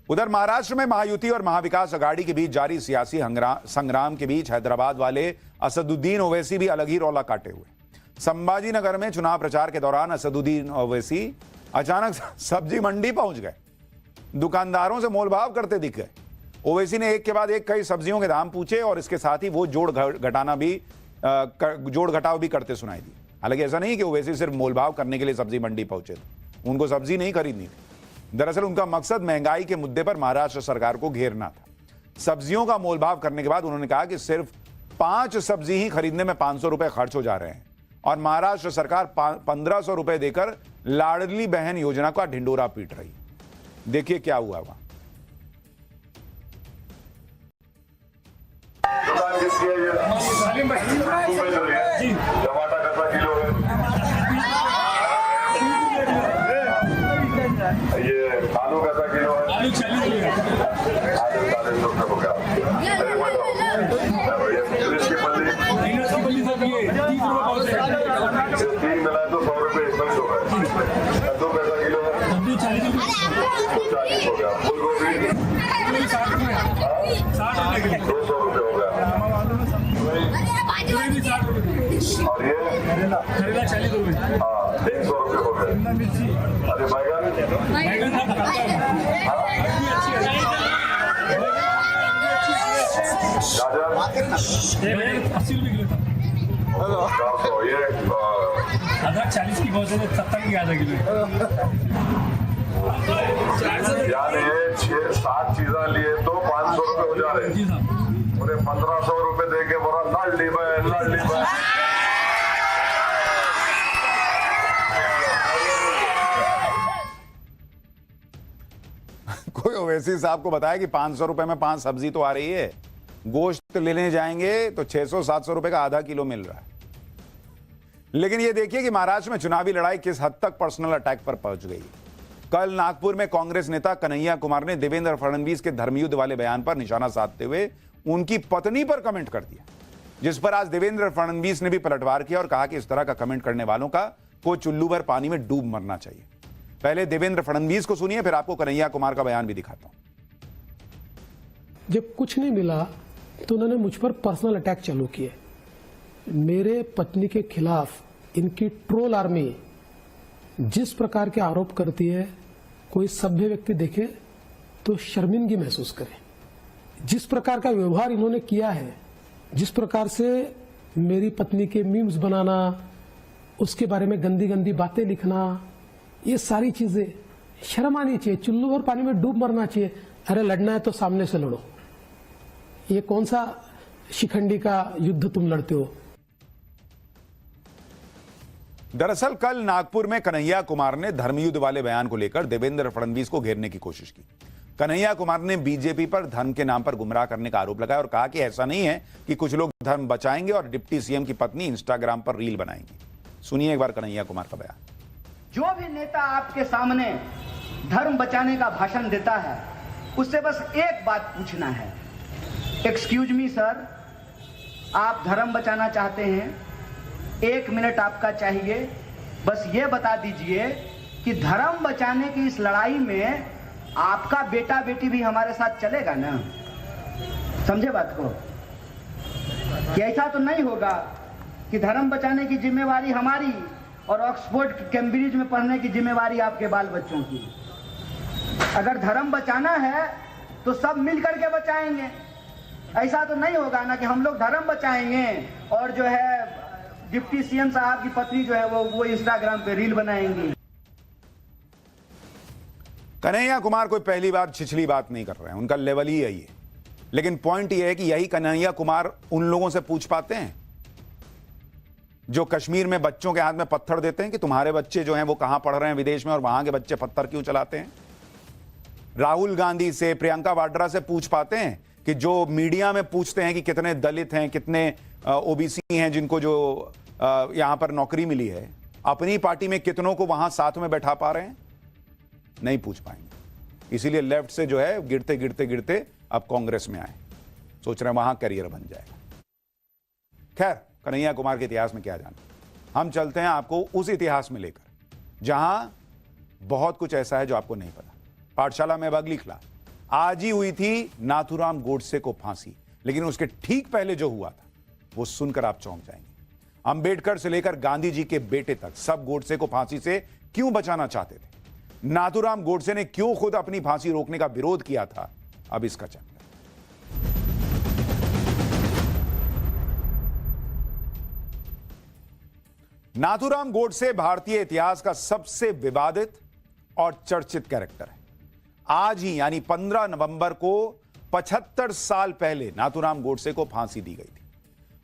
उधर महाराष्ट्र में महायुति और महाविकास अघाड़ी के बीच जारी सियासी संग्राम के बीच हैदराबाद वाले असदुद्दीन ओवैसी भी अलग ही रौला काटे हुए। संभाजी नगर में चुनाव प्रचार के दौरान असदुद्दीन ओवैसी अचानक सब्जी मंडी पहुंच गए, दुकानदारों से मोलभाव करते दिख गए। ओवैसी ने एक के बाद एक कई सब्जियों के दाम पूछे और इसके साथ ही वो जोड़ घटाव भी करते सुनाई दी। हालांकि ऐसा नहीं कि ओवैसी सिर्फ मोलभाव करने के लिए सब्जी मंडी पहुंचे थे, उनको सब्जी नहीं खरीदनी थी। दरअसल उनका मकसद महंगाई के मुद्दे पर महाराष्ट्र सरकार को घेरना था। सब्जियों का मोलभाव करने के बाद उन्होंने कहा कि सिर्फ 5 सब्जी ही खरीदने में 500 रुपए खर्च हो जा रहे हैं और महाराष्ट्र सरकार 1500 रुपए देकर लाडली बहन योजना का ढिंडोरा पीट रही। देखिए क्या हुआ वहां। दुकान की मिर्ची है ये टमाटर कैसा किलो है ये आलू कैसा किलो है आलू 40 रुपये हो गया इसकी पल्ली 3 मिलाए तो 100 रुपये इसमें हो गए कद्दू कैसा किलो है 40 हो गया फूल गोभी 200 रुपये हो गया और ये करेला 40 रुपये हाँ 150 रुपये हो गए अरे बैगन ये अदरक 40 की बहुत है 70 की आधा किलो यानी 6-7 चीजें लिए तो 500 रुपये हो जा रहे हैं उन्हें 1500 रुपये दे के बोला लड़ ली मैं कोई ओवैसी साहब को बताया कि 500 रुपए में 5 सब्जी तो आ रही है, गोश्त लेने जाएंगे तो 600-700 रुपए का आधा किलो मिल रहा है। लेकिन यह देखिए कि महाराष्ट्र में चुनावी लड़ाई किस हद तक पर्सनल अटैक पर पहुंच गई। कल नागपुर में कांग्रेस नेता कन्हैया कुमार ने देवेंद्र फडणवीस के धर्मयुद्ध वाले बयान पर निशाना साधते हुए उनकी पत्नी पर कमेंट कर दिया, जिस पर आज देवेंद्र फडणवीस ने भी पलटवार किया और कहा कि इस तरह का कमेंट करने वालों का को चुल्लू भर पानी में डूब मरना चाहिए। पहले देवेंद्र फडणवीस को सुनिए, फिर आपको कन्हैया कुमार का बयान भी दिखाता हूं। जब कुछ नहीं मिला तो उन्होंने मुझ पर पर्सनल अटैक चालू किए। मेरे पत्नी के खिलाफ इनकी ट्रोल आर्मी जिस प्रकार के आरोप करती है, कोई सभ्य व्यक्ति देखे तो शर्मिंदगी महसूस करे। जिस प्रकार का व्यवहार इन्होंने किया है, जिस प्रकार से मेरी पत्नी के मीम्स बनाना, उसके बारे में गंदी गंदी बातें लिखना, ये सारी चीजें शर्म आनी चाहिए। चुल्लू भर पानी में डूब मरना चाहिए। अरे लड़ना है तो सामने से लड़ो, ये कौन सा शिखंडी का युद्ध तुम लड़ते हो। दरअसल कल नागपुर में कन्हैया कुमार ने धर्मयुद्ध वाले बयान को लेकर देवेंद्र फडणवीस को घेरने की कोशिश की। कन्हैया कुमार ने बीजेपी पर धर्म के नाम पर गुमराह करने का आरोप लगाया और कहा कि ऐसा नहीं है कि कुछ लोग धर्म बचाएंगे और डिप्टी सीएम की पत्नी इंस्टाग्राम पर रील बनाएंगी। सुनिए एक बार कन्हैया कुमार का बयान। जो भी नेता आपके सामने धर्म बचाने का भाषण देता है, उससे बस एक बात पूछना है, एक्सक्यूज मी सर, आप धर्म बचाना चाहते हैं, 1 मिनट आपका चाहिए, बस ये बता दीजिए कि धर्म बचाने की इस लड़ाई में आपका बेटा बेटी भी हमारे साथ चलेगा ना। समझे बात को कि ऐसा तो नहीं होगा कि धर्म बचाने की जिम्मेवारी हमारी और ऑक्सफोर्ड कैम्ब्रिज में पढ़ने की जिम्मेवारी आपके बाल बच्चों की। अगर धर्म बचाना है तो सब मिलकर के बचाएंगे। ऐसा तो नहीं होगा ना कि हम लोग धर्म बचाएंगे और जो है डिप्टी सीएम साहब की पत्नी जो है वो इंस्टाग्राम पे रील बनाएंगी। कन्हैया कुमार कोई पहली बार छिछली बात नहीं कर रहे हैं, उनका लेवल ही यही है। लेकिन पॉइंट यह है कि यही कन्हैया कुमार उन लोगों से पूछ पाते हैं जो कश्मीर में बच्चों के हाथ में पत्थर देते हैं कि तुम्हारे बच्चे जो हैं वो कहां पढ़ रहे हैं विदेश में और वहां के बच्चे पत्थर क्यों चलाते हैं। राहुल गांधी से, प्रियंका वाड्रा से पूछ पाते हैं कि जो मीडिया में पूछते हैं कि कितने दलित हैं, कितने ओबीसी हैं जिनको जो यहां पर नौकरी मिली है, अपनी पार्टी में कितनों को वहां साथ में बैठा पा रहे हैं, नहीं पूछ पाएंगे। इसीलिए लेफ्ट से जो है गिरते गिरते गिरते अब कांग्रेस में आए, सोच रहे हैं वहां करियर बन जाएगा। खैर, कन्हैया कुमार के इतिहास में क्या जाना, हम चलते हैं आपको उस इतिहास में लेकर जहां बहुत कुछ ऐसा है जो आपको नहीं पता। पाठशाला में अगली क्लास आज ही हुई थी नाथूराम गोडसे को फांसी, लेकिन उसके ठीक पहले जो हुआ था वो सुनकर आप चौंक जाएंगे। अंबेडकर से लेकर गांधी जी के बेटे तक सब गोडसे को फांसी से क्यों बचाना चाहते थे, नाथूराम गोडसे ने क्यों खुद अपनी फांसी रोकने का विरोध किया था, अब इसका चैप्टर। नाथूराम गोडसे भारतीय इतिहास का सबसे विवादित और चर्चित कैरेक्टर है। आज ही यानी 15 नवंबर को 75 साल पहले नाथूराम गोडसे को फांसी दी गई थी।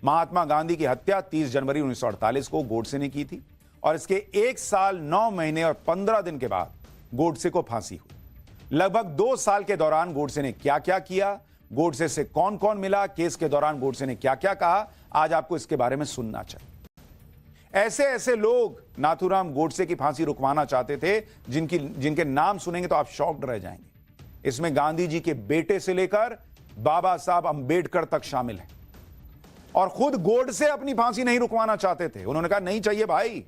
महात्मा गांधी की हत्या 30 जनवरी 1948 को गोडसे ने की थी और इसके 1 साल 9 महीने और 15 दिन के बाद गोडसे को फांसी हुई। लगभग 2 साल के दौरान गोडसे ने क्या क्या किया, गोडसे से कौन कौन मिला, केस के दौरान गोडसे ने क्या क्या कहा, आज आपको इसके बारे में सुनना चाहिए। ऐसे ऐसे लोग नाथूराम गोडसे की फांसी रुकवाना चाहते थे जिनके नाम सुनेंगे तो आप शॉक्ड रह जाएंगे। इसमें गांधी जी के बेटे से लेकर बाबा साहब अंबेडकर तक शामिल है। और खुद गोडसे अपनी फांसी नहीं रुकवाना चाहते थे। उन्होंने कहा नहीं चाहिए भाई,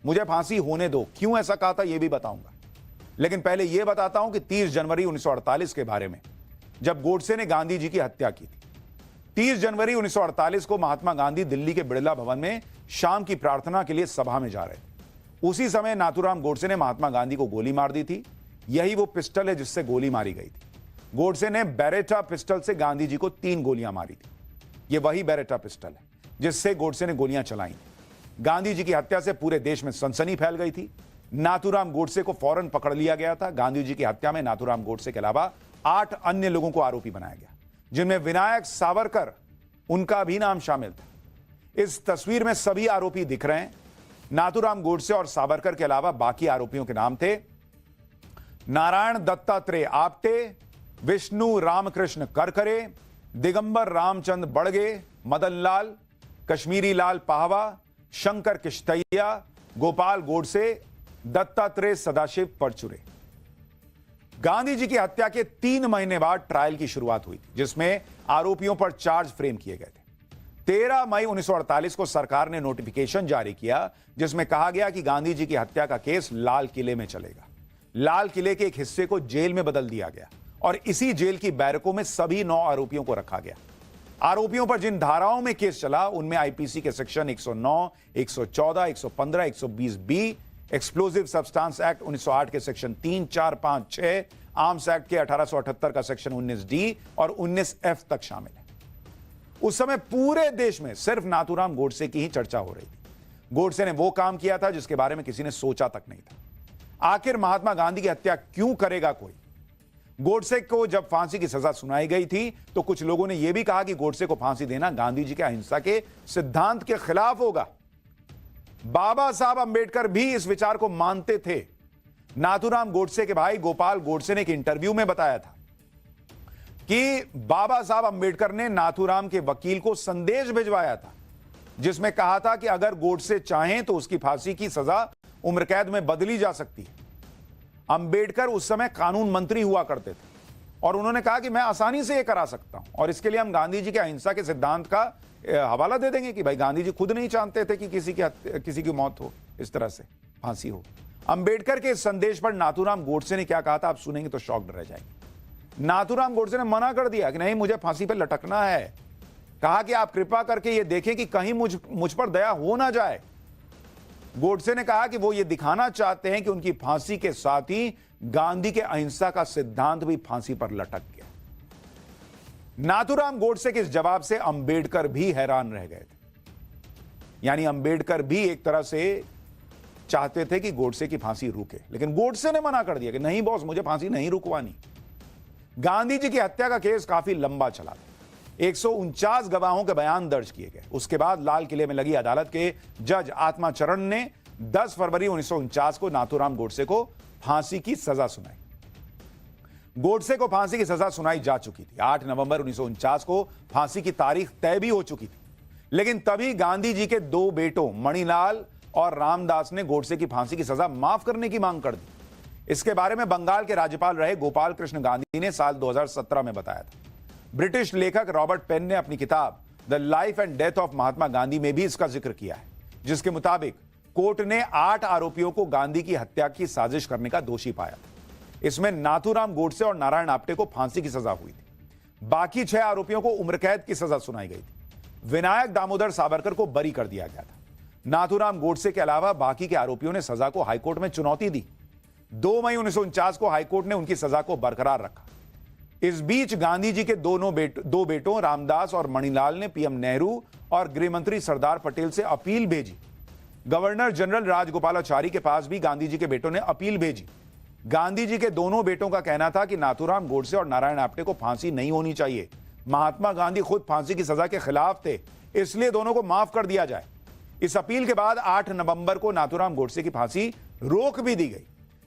मुझे फांसी होने दो। क्यों ऐसा कहा था यह भी बताऊंगा, लेकिन पहले यह बताता हूं कि 30 जनवरी 1948 के बारे में, जब गोडसे ने गांधी जी की हत्या की थी। 30 जनवरी 1948 को महात्मा गांधी दिल्ली के बिड़ला भवन में शाम की प्रार्थना के लिए सभा में जा रहे थे। उसी समय नाथूराम गोडसे ने महात्मा गांधी को गोली मार दी थी। यही वो पिस्टल है जिससे गोली मारी गई थी। गोडसे ने बेरेटा पिस्टल से गांधी जी को 3 गोलियां मारी थी। यह वही बेरेटा पिस्टल है जिससे गोडसे ने गोलियां चलाई थी। गांधी जी की हत्या से पूरे देश में सनसनी फैल गई थी। नाथूराम गोडसे को फौरन पकड़ लिया गया था। गांधी जी की हत्या में नाथूराम गोडसे के अलावा 8 अन्य लोगों को आरोपी बनाया गया, जिनमें विनायक सावरकर, उनका भी नाम शामिल था। इस तस्वीर में सभी आरोपी दिख रहे हैं। नाथूराम गोडसे और सावरकर के अलावा बाकी आरोपियों के नाम थे नारायण दत्तात्रेय आप्टे, विष्णु रामकृष्ण करकरे, दिगंबर रामचंद बड़गे, मदन लाल, कश्मीरी लाल पाहवा, शंकर किश्तैया, गोपाल गोडसे, दत्तात्रेय सदाशिव परचुरे। गांधी जी की हत्या के 3 महीने बाद ट्रायल की शुरुआत हुई थी, जिसमें आरोपियों पर चार्ज फ्रेम किए गए थे। 13 मई 1948 को सरकार ने नोटिफिकेशन जारी किया, जिसमें कहा गया कि गांधी जी की हत्या का केस लाल किले में चलेगा। लाल किले के एक हिस्से को जेल में बदल दिया गया और इसी जेल की बैरकों में सभी 9 आरोपियों को रखा गया। आरोपियों पर जिन धाराओं में केस चला उनमें आईपीसी के section 109, 114, 115, 120 B, explosive substance act 1908 के सेक्शन 3, 4, 5, 6, आर्म्स एक्ट के 1878 का सेक्शन 19 डी और 19 एफ तक शामिल है। उस समय पूरे देश में सिर्फ नाथूराम गोडसे की ही चर्चा हो रही थी। गोडसे ने वो काम किया था जिसके बारे में किसी ने सोचा तक नहीं था। आखिर महात्मा गांधी की हत्या क्यों करेगा कोई? गोडसे को जब फांसी की सजा सुनाई गई थी तो कुछ लोगों ने यह भी कहा कि गोडसे को फांसी देना गांधी जी के अहिंसा के सिद्धांत के खिलाफ होगा। बाबा साहब अंबेडकर भी इस विचार को मानते थे। नाथूराम गोडसे के भाई गोपाल गोडसे ने एक इंटरव्यू में बताया था कि बाबा साहब अंबेडकर ने नाथूराम के वकील को संदेश भिजवाया था, जिसमें कहा था कि अगर गोडसे चाहें तो उसकी फांसी की सजा उम्र कैद में बदली जा सकती है। अंबेडकर उस समय कानून मंत्री हुआ करते थे और उन्होंने कहा कि मैं आसानी से यह करा सकता हूं और इसके लिए हम गांधी जी के अहिंसा के सिद्धांत का हवाला दे देंगे कि भाई गांधी जी खुद नहीं चाहते थे कि किसी की मौत हो, इस तरह से फांसी हो। अंबेडकर के इस संदेश पर नाथूराम गोडसे ने क्या कहा था आप सुनेंगे तो शॉक्ड रह जाएंगे। नाथूराम गोडसे ने मना कर दिया कि नहीं, मुझे फांसी पर लटकना है। कहा कि आप कृपा करके ये देखें कि कहीं मुझ पर दया हो ना जाए। गोडसे ने कहा कि वो ये दिखाना चाहते हैं कि उनकी फांसी के साथ ही गांधी के अहिंसा का सिद्धांत भी फांसी पर लटक गया। नाथूराम गोडसे के इस जवाब से अंबेडकर भी हैरान रह गए थे। यानी अंबेडकर भी एक तरह से चाहते थे कि गोडसे की फांसी रुके, लेकिन गोडसे ने मना कर दिया कि नहीं बॉस, मुझे फांसी नहीं रुकवानी। गांधी जी की हत्या का केस काफी लंबा चला था। 149 गवाहों के बयान दर्ज किए गए। उसके बाद लाल किले में लगी अदालत के जज आत्माचरण ने 10 फरवरी 1949 को नाथूराम गोडसे को फांसी की सजा सुनाई। गोडसे को फांसी की सजा सुनाई जा चुकी थी। 8 नवंबर 1949 को फांसी की तारीख तय भी हो चुकी थी, लेकिन तभी गांधी जी के 2 बेटों मणिलाल और रामदास ने गोडसे की फांसी की सजा माफ करने की मांग कर दी। इसके बारे में बंगाल के राज्यपाल रहे गोपाल कृष्ण गांधी ने साल 2017 में बताया था। ब्रिटिश लेखक रॉबर्ट पेन ने अपनी किताब the life and death of Mahatma Gandhi में भी इसका जिक्र किया है, जिसके मुताबिक कोर्ट ने 8 आरोपियों को गांधी की हत्या की साजिश करने का दोषी पाया था। इसमें नाथूराम गोडसे और नारायण आप्टे को फांसी की सजा हुई थी। बाकी 6 आरोपियों को उम्र कैद की सजा सुनाई गई थी। विनायक दामोदर सावरकर को बरी कर दिया गया था। नाथूराम गोडसे के अलावा बाकी के आरोपियों ने सजा को हाईकोर्ट में चुनौती दी। 2 मई 1949 को हाईकोर्ट ने उनकी सजा को बरकरार रखा। इस बीच गांधी जी के 2 बेटों रामदास और मणिलाल ने पीएम नेहरू और गृह मंत्री सरदार पटेल से अपील भेजी। गवर्नर जनरल राजगोपालाचारी के पास भी गांधी जी के बेटों ने अपील भेजी। गांधी जी के दोनों बेटों का कहना था कि नाथूराम गोडसे और नारायण आप्टे को फांसी नहीं होनी चाहिए। महात्मा गांधी खुद फांसी की सजा के खिलाफ थे, इसलिए दोनों को माफ कर दिया जाए। इस अपील के बाद 8 नवंबर को नाथूराम गोडसे की फांसी रोक भी दी गई।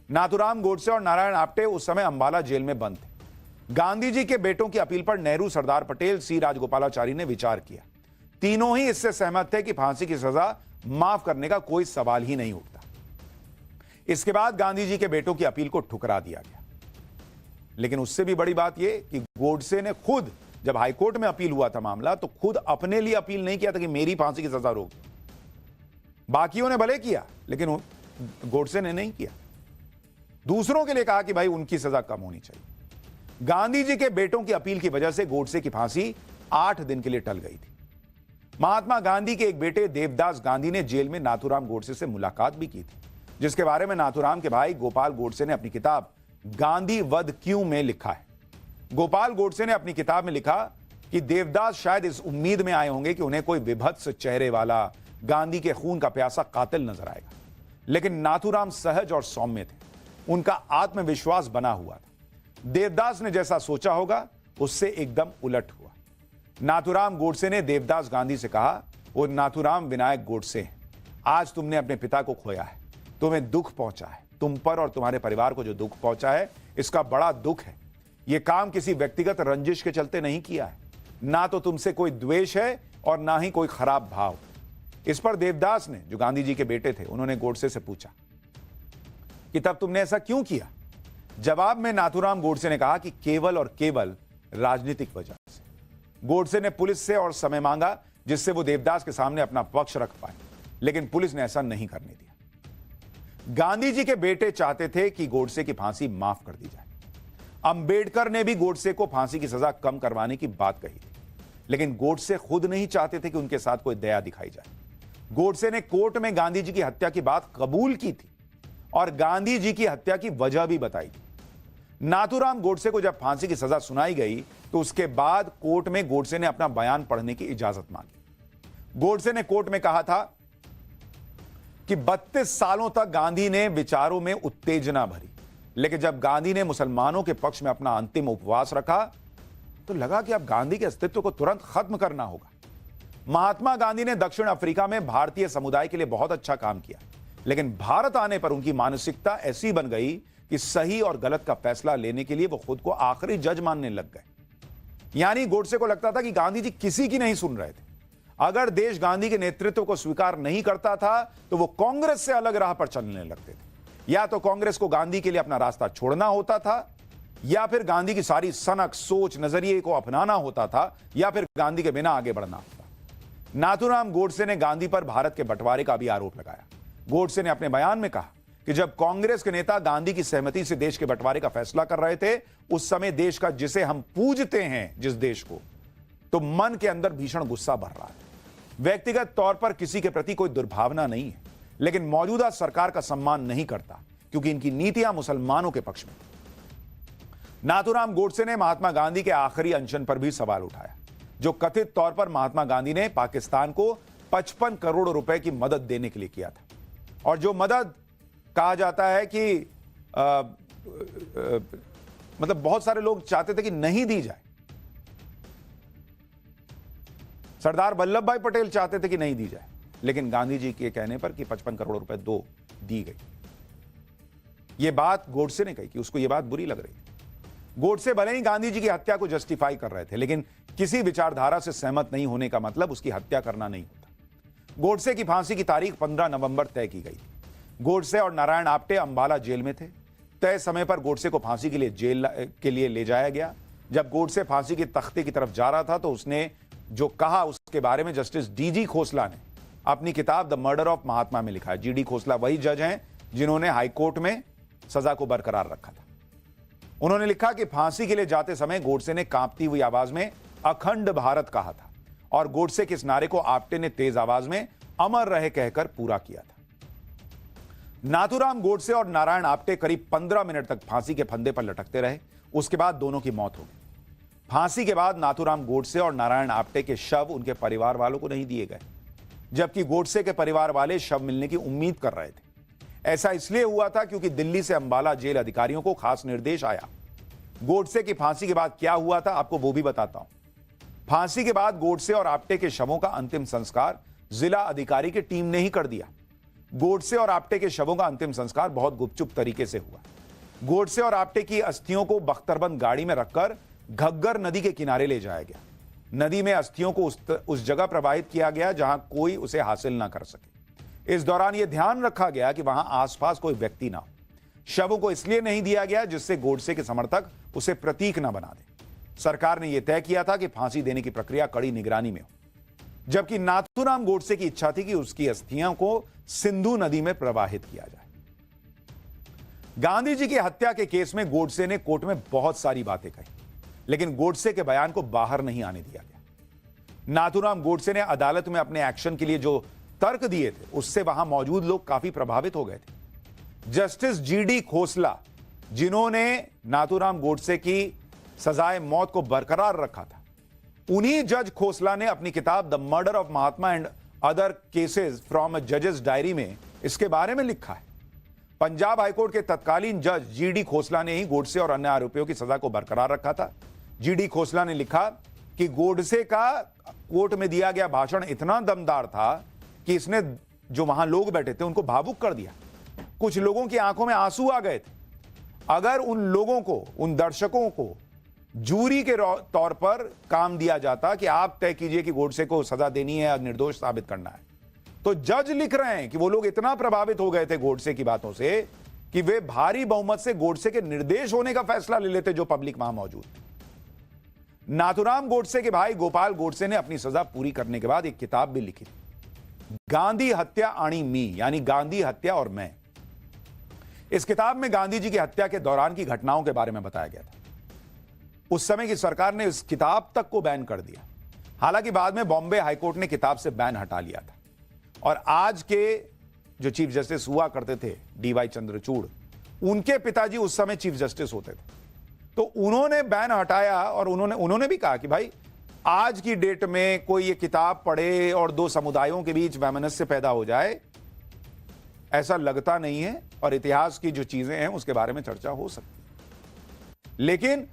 नाथूराम गोडसे और नारायण आप्टे उस समय अंबाला जेल में बंद थे। गांधी जी के बेटों की अपील पर नेहरू, सरदार पटेल, सी राजगोपालाचारी ने विचार किया। तीनों ही इससे सहमत थे कि फांसी की सजा माफ करने का कोई सवाल ही नहीं उठता। इसके बाद गांधी जी के बेटों की अपील को ठुकरा दिया गया। लेकिन उससे भी बड़ी बात यह कि गोडसे ने खुद, जब हाईकोर्ट में अपील हुआ था मामला, तो खुद अपने लिए अपील नहीं किया था कि मेरी फांसी की सजा रोक। बाकियों ने भले किया, लेकिन गोडसे ने नहीं किया। दूसरों के लिए कहा कि भाई उनकी सजा कम होनी चाहिए। गांधी जी के बेटों की अपील की वजह से गोडसे की फांसी 8 दिन के लिए टल गई थी। महात्मा गांधी के एक बेटे देवदास गांधी ने जेल में नाथूराम गोडसे से मुलाकात भी की थी, जिसके बारे में नाथूराम के भाई गोपाल गोडसे ने अपनी किताब गांधी वध क्यों में लिखा है। गोपाल गोडसे ने अपनी किताब में लिखा कि देवदास शायद इस उम्मीद में आए होंगे कि उन्हें कोई विभत्स चेहरे वाला, गांधी के खून का प्यासा कातिल नजर आएगा, लेकिन नाथूराम सहज और सौम्य थे। उनका आत्मविश्वास बना हुआ था। देवदास ने जैसा सोचा होगा उससे एकदम उलट हुआ। नाथूराम गोडसे ने देवदास गांधी से कहा, वो नाथूराम विनायक गोडसे हैं, आज तुमने अपने पिता को खोया है, तुम्हें दुख पहुंचा है, तुम पर और तुम्हारे परिवार को जो दुख पहुंचा है इसका बड़ा दुख है। यह काम किसी व्यक्तिगत रंजिश के चलते नहीं किया है, ना तो तुमसे कोई द्वेष है और ना ही कोई खराब भाव। इस पर देवदास ने, जो गांधी जी के बेटे थे, उन्होंने गोडसे से पूछा कि तब तुमने ऐसा क्यों किया। जवाब में नाथूराम गोडसे ने कहा कि केवल और केवल राजनीतिक वजह से। गोडसे ने पुलिस से और समय मांगा जिससे वो देवदास के सामने अपना पक्ष रख पाए, लेकिन पुलिस ने ऐसा नहीं करने दिया। गांधी जी के बेटे चाहते थे कि गोडसे की फांसी माफ कर दी जाए। अंबेडकर ने भी गोडसे को फांसी की सजा कम करवाने की बात कही थी, लेकिन गोडसे खुद नहीं चाहते थे कि उनके साथ कोई दया दिखाई जाए। गोडसे ने कोर्ट में गांधी जी की हत्या की बात कबूल की थी और गांधी जी की हत्या की वजह भी बताई थी। नाथूराम गोडसे को जब फांसी की सजा सुनाई गई तो उसके बाद कोर्ट में गोडसे ने अपना बयान पढ़ने की इजाजत मांगी। गोडसे ने कोर्ट में कहा था कि 32 सालों तक गांधी ने विचारों में उत्तेजना भरी, लेकिन जब गांधी ने मुसलमानों के पक्ष में अपना अंतिम उपवास रखा तो लगा कि अब गांधी के अस्तित्व को तुरंत खत्म करना होगा। महात्मा गांधी ने दक्षिण अफ्रीका में भारतीय समुदाय के लिए बहुत अच्छा काम किया, लेकिन भारत आने पर उनकी मानसिकता ऐसी बन गई कि सही और गलत का फैसला लेने के लिए वो खुद को आखिरी जज मानने लग गए। यानी गोडसे को लगता था कि गांधी जी किसी की नहीं सुन रहे थे। अगर देश गांधी के नेतृत्व को स्वीकार नहीं करता था तो वो कांग्रेस से अलग राह पर चलने लगते थे। या तो कांग्रेस को गांधी के लिए अपना रास्ता छोड़ना होता था, या फिर गांधी की सारी सनक, सोच, नजरिए को अपनाना होता था, या फिर गांधी के बिना आगे बढ़ना होता। नाथूराम गोडसे ने गांधी पर भारत के बंटवारे का भी आरोप लगाया। गोडसे ने अपने बयान में कहा कि जब कांग्रेस के नेता गांधी की सहमति से देश के बंटवारे का फैसला कर रहे थे, उस समय देश का, जिसे हम पूजते हैं जिस देश को, तो मन के अंदर भीषण गुस्सा भर रहा है। व्यक्तिगत तौर पर किसी के प्रति कोई दुर्भावना नहीं है, लेकिन मौजूदा सरकार का सम्मान नहीं करता क्योंकि इनकी नीतियां मुसलमानों के पक्ष में। नाथूराम गोडसे ने महात्मा गांधी के आखिरी अनशन पर भी सवाल उठाया, जो कथित तौर पर महात्मा गांधी ने पाकिस्तान को 55 करोड़ रुपए की मदद देने के लिए किया था, और जो मदद कहा जाता है कि मतलब बहुत सारे लोग चाहते थे कि नहीं दी जाए। सरदार वल्लभ भाई पटेल चाहते थे कि नहीं दी जाए, लेकिन गांधी जी के कहने पर कि 55 करोड़ रुपए दी गई। यह बात गोडसे ने कही कि उसको यह बात बुरी लग रही थी। गोडसे भले ही गांधी जी की हत्या को जस्टिफाई कर रहे थे, लेकिन किसी विचारधारा से सहमत नहीं होने का मतलब उसकी हत्या करना नहीं होता। गोडसे की फांसी की तारीख 15 नवंबर तय की गई थी। गोडसे और नारायण आप्टे अंबाला जेल में थे। तय समय पर गोडसे को फांसी के लिए जेल के लिए ले जाया गया। जब गोडसे फांसी की तख्ते की तरफ जा रहा था तो उसने जो कहा उसके बारे में जस्टिस डीजी खोसला ने अपनी किताब द मर्डर ऑफ महात्मा में लिखा है। जीडी खोसला वही जज हैं जिन्होंने हाईकोर्ट में सजा को बरकरार रखा था। उन्होंने लिखा कि फांसी के लिए जाते समय गोडसे ने कांपती हुई आवाज में अखंड भारत कहा था, और गोडसे के इस नारे को आप्टे ने तेज आवाज में अमर रहे कहकर पूरा किया था। नाथूराम गोडसे और नारायण आप्टे करीब 15 मिनट तक फांसी के फंदे पर लटकते रहे। उसके बाद दोनों की मौत हो गई। फांसी के बाद नाथूराम गोडसे और नारायण आप्टे के शव उनके परिवार वालों को नहीं दिए गए, जबकि गोडसे के परिवार वाले शव मिलने की उम्मीद कर रहे थे। ऐसा इसलिए हुआ था क्योंकि दिल्ली से अंबाला जेल अधिकारियों को खास निर्देश आया। गोडसे की फांसी के बाद क्या हुआ था आपको वो भी बताता हूं। फांसी के बाद गोडसे और आप्टे के शवों का अंतिम संस्कार जिला अधिकारी की टीम ने ही कर दिया। गोडसे और आप्टे के शवों का अंतिम संस्कार बहुत गुपचुप तरीके से हुआ। गोडसे और आप्टे की अस्थियों को बख्तरबंद गाड़ी में रखकर घग्गर नदी के किनारे ले जाया गया। नदी में अस्थियों को उस जगह प्रवाहित किया गया जहां कोई उसे हासिल ना कर सके। इस दौरान यह ध्यान रखा गया कि वहां आसपास कोई व्यक्ति ना हो। शवों को इसलिए नहीं दिया गया जिससे गोडसे के समर्थक उसे प्रतीक ना बना दे। सरकार ने यह तय किया था कि फांसी देने की प्रक्रिया कड़ी निगरानी में हो, जबकि नाथूराम गोडसे की इच्छा थी कि उसकी अस्थियां को सिंधु नदी में प्रवाहित किया जाए। गांधी जी की हत्या के केस में गोडसे ने कोर्ट में बहुत सारी बातें कही, लेकिन गोडसे के बयान को बाहर नहीं आने दिया गया। नाथूराम गोडसे ने अदालत में अपने एक्शन के लिए जो तर्क दिए थे, उससे वहां मौजूद लोग काफी प्रभावित हो गए थे। जस्टिस जीडी खोसला, जिन्होंने नाथूराम गोडसे की सजाए मौत को बरकरार रखा था, उन्हीं जज खोसला ने अपनी किताब the murder of Mahatma and other cases from a जजेस डायरी में इसके बारे में लिखा है। पंजाब हाईकोर्ट के तत्कालीन जज जीडी खोसला ने ही गोडसे और अन्य आरोपियों की सजा को बरकरार रखा था। जीडी खोसला ने लिखा कि गोडसे का कोर्ट में दिया गया भाषण इतना दमदार था कि इसने जो वहां लोग बैठे थे उनको भावुक कर दिया। कुछ लोगों की आंखों में आंसू आ गए थे। अगर उन लोगों को, उन दर्शकों को जूरी के तौर पर काम दिया जाता कि आप तय कीजिए कि गोडसे को सजा देनी है या निर्दोष साबित करना है, तो जज लिख रहे हैं कि वो लोग इतना प्रभावित हो गए थे गोडसे की बातों से कि वे भारी बहुमत से गोडसे के निर्देश होने का फैसला ले लेते जो पब्लिक वहां मौजूद थी। नाथूराम गोडसे के भाई गोपाल गोडसे ने अपनी सजा पूरी करने के बाद एक किताब भी लिखी थी, गांधी हत्या आनी मी, यानी गांधी हत्या और मैं। इस किताब में गांधी जी की हत्या के दौरान की घटनाओं के बारे में बताया गया था। उस समय की सरकार ने इस किताब तक को बैन कर दिया। हालांकि बाद में बॉम्बे हाईकोर्ट ने किताब से बैन हटा लिया था और आज के जो चीफ जस्टिस हुआ करते थे डीवाई चंद्रचूड़, उनके पिताजी उस समय चीफ जस्टिस होते थे, तो उन्होंने बैन हटाया और उन्होंने भी कहा कि भाई आज की डेट में कोई ये किताब पढ़े और दो समुदायों के बीच वैमनस्य पैदा हो जाए, ऐसा लगता नहीं है और इतिहास की जो चीजें हैं उसके बारे में चर्चा हो सकती। लेकिन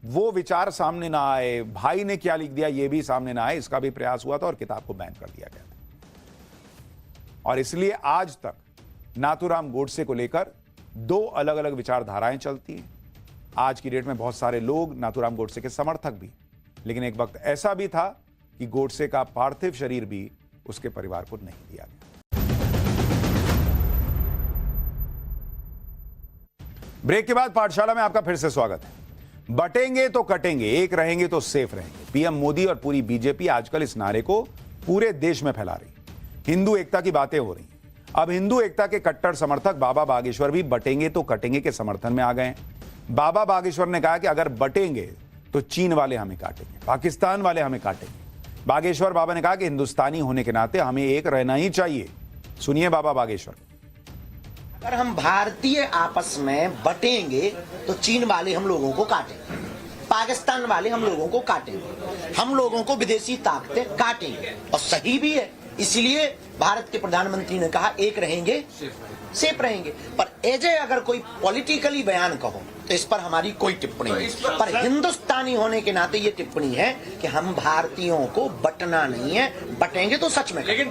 वो विचार सामने ना आए, भाई ने क्या लिख दिया ये भी सामने ना आए, इसका भी प्रयास हुआ था और किताब को बैन कर दिया गया था। और इसलिए आज तक नाथूराम गोडसे को लेकर दो अलग अलग विचारधाराएं चलती हैं। आज की डेट में बहुत सारे लोग नाथूराम गोडसे के समर्थक भी, लेकिन एक वक्त ऐसा भी था कि गोडसे का पार्थिव शरीर भी उसके परिवार को नहीं दिया गया। ब्रेक के बाद पाठशाला में आपका फिर से स्वागत है। बटेंगे तो कटेंगे, एक रहेंगे तो सेफ रहेंगे, पीएम मोदी और पूरी बीजेपी आजकल इस नारे को पूरे देश में फैला रही। हिंदू एकता की बातें हो रही। अब हिंदू एकता के कट्टर समर्थक बाबा बागेश्वर भी बटेंगे तो कटेंगे के समर्थन में आ गए हैं। बाबा बागेश्वर ने कहा कि अगर बटेंगे तो चीन वाले हमें काटेंगे, पाकिस्तान वाले हमें काटेंगे। बागेश्वर बाबा ने कहा कि हिंदुस्तानी होने के नाते हमें एक रहना ही चाहिए। सुनिए बाबा बागेश्वर। अगर हम भारतीय आपस में बटेंगे तो चीन वाले हम लोगों को काटेंगे, पाकिस्तान वाले हम लोगों को काटेंगे, हम लोगों को विदेशी ताकतें काटेंगे। और सही भी है, इसलिए भारत के प्रधानमंत्री ने कहा एक रहेंगे सेफ रहेंगे। पर एजे अगर कोई पॉलिटिकली बयान कहो तो इस पर हमारी कोई टिप्पणी नहीं, पर हिंदुस्तानी होने के नाते ये टिप्पणी है कि हम भारतीयों को बटना नहीं है, बटेंगे तो सच में। लेकिन